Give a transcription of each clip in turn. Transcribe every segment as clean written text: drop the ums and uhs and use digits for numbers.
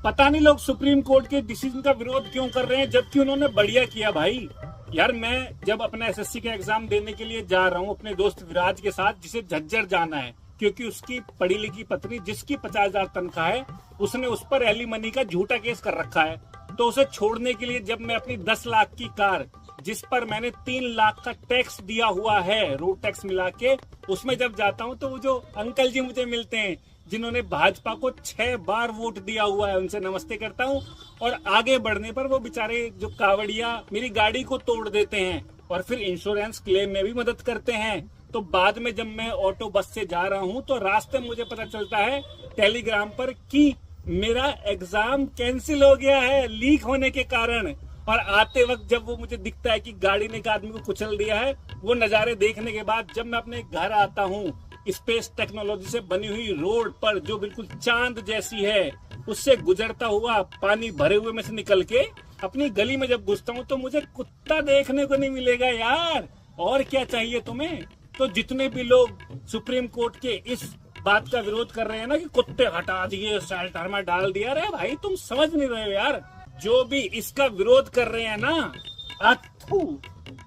पता नहीं लोग सुप्रीम कोर्ट के डिसीजन का विरोध क्यों कर रहे हैं, जबकि उन्होंने बढ़िया किया भाई। यार मैं जब अपना एसएससी का एग्जाम देने के लिए जा रहा हूँ अपने दोस्त विराज के साथ, जिसे झज्जर जाना है क्योंकि उसकी पढ़ी लिखी पत्नी जिसकी 50,000 तनख्वाह है, उसने उस पर एलिमनी का झूठा केस कर रखा है। तो उसे छोड़ने के लिए जब मैं अपनी 10 लाख की कार, जिस पर मैंने 3 लाख का टैक्स दिया हुआ है, रोड टैक्स मिला के, उसमें जब जाता हूँ तो वो जो अंकल जी मुझे मिलते हैं जिन्होंने भाजपा को 6 बार वोट दिया हुआ है, उनसे नमस्ते करता हूँ। और आगे बढ़ने पर वो बेचारे जो कावड़िया मेरी गाड़ी को तोड़ देते हैं और फिर इंश्योरेंस क्लेम में भी मदद करते हैं। तो बाद में जब मैं ऑटो बस से जा रहा हूँ तो रास्ते में मुझे पता चलता है टेलीग्राम पर कि मेरा एग्जाम कैंसिल हो गया है लीक होने के कारण। और आते वक्त जब वो मुझे दिखता है कि गाड़ी ने एक आदमी को कुचल दिया है, वो नजारे देखने के बाद जब मैं अपने घर आता हूँ, स्पेस टेक्नोलॉजी से बनी हुई रोड पर जो बिल्कुल चांद जैसी है, उससे गुजरता हुआ पानी भरे हुए में से निकल के अपनी गली में जब घुसता हूँ तो मुझे कुत्ता देखने को नहीं मिलेगा यार। और क्या चाहिए तुम्हें? तो जितने भी लोग सुप्रीम कोर्ट के इस बात का विरोध कर रहे हैं ना कि कुत्ते हटा दिए, शेल्टर में डाल दिया, अरे भाई तुम समझ नहीं रहे हो यार। जो भी इसका विरोध कर रहे हैं ना, अथू,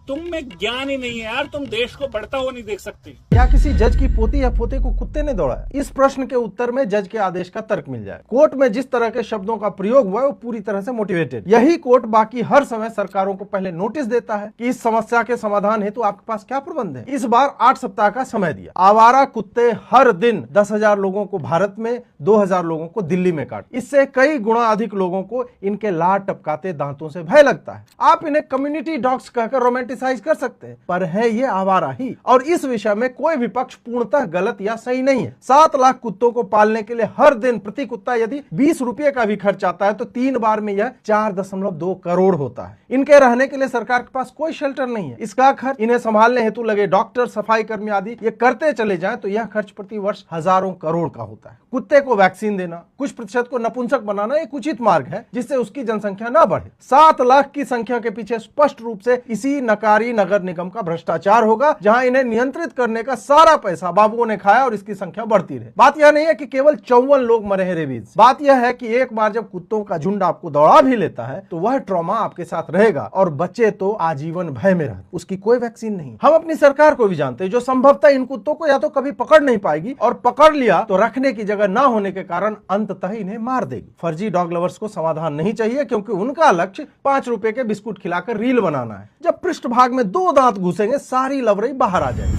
तुम में ज्ञान ही नहीं है यार, तुम देश को बढ़ता हुआ नहीं देख सकते। क्या किसी जज की पोती या पोते को कुत्ते ने दौड़ाया? इस प्रश्न के उत्तर में जज के आदेश का तर्क मिल जाए। कोर्ट में जिस तरह के शब्दों का प्रयोग हुआ है वो पूरी तरह से मोटिवेटेड। यही कोर्ट बाकी हर समय सरकारों को पहले नोटिस देता है कि इस समस्या के समाधान हेतु आपके पास क्या प्रबंध है। इस बार 8 सप्ताह का समय दिया। आवारा कुत्ते हर दिन 10,000 लोगों को भारत में, 2,000 लोगों को दिल्ली में काट। इससे कई गुना अधिक लोगों को इनके लार टपकाते दांतों से भय लगता है। आप इन्हें कम्युनिटी डॉग्स कहकर रोमांटिसाइज कर सकते हैं, पर है ये आवारा ही। और इस विषय में कोई भी पक्ष पूर्णतः गलत या सही नहीं है। 7 लाख कुत्तों को पालने के लिए हर दिन प्रति कुत्ता यदि 20 रुपए का भी खर्च आता है तो 3 बार में यह 4.2 करोड़ होता है। इनके रहने के लिए सरकार के पास कोई शेल्टर नहीं है। इसका खर्च, इन्हें संभालने हेतु लगे डॉक्टर, सफाई कर्मी आदि ये करते चले जाएं तो यह खर्च प्रति वर्ष हजारों करोड़ का होता है। कुत्ते को वैक्सीन देना, कुछ प्रतिशत को नपुंसक बनाना एक उचित मार्ग है जिससे उसकी जनसंख्या न बढ़े। 7 लाख की संख्या के पीछे स्पष्ट रूप से इसी नकारी नगर निगम का भ्रष्टाचार होगा, जहां इन्हें नियंत्रित करने का सारा पैसा बाबुओं ने खाया और इसकी संख्या बढ़ती रहे। बात यह नहीं है कि केवल 54 लोग मरे हैं रेबीज। बात यह है कि एक बार जब कुत्तों का झुंड आपको दौड़ा भी लेता है तो वह ट्रॉमा आपके साथ रहेगा और बच्चे तो आजीवन भय में रहते। उसकी कोई वैक्सीन नहीं। हम अपनी सरकार को भी जानते हैं जो संभवतः इन कुत्तों को या तो कभी पकड़ नहीं पाएगी और पकड़ लिया तो रखने की जगह ना होने के कारण अंततः इन्हें मार देगी। फर्जी डॉग लवर्स को समाधान नहीं चाहिए क्योंकि उनका लक्ष्य 5 रुपए के बिस्कुट खिलाकर रील बनाना है। जब पृष्ठभाग में 2 दांत घुसेंगे सारी लवरई बाहर आ जाएगी।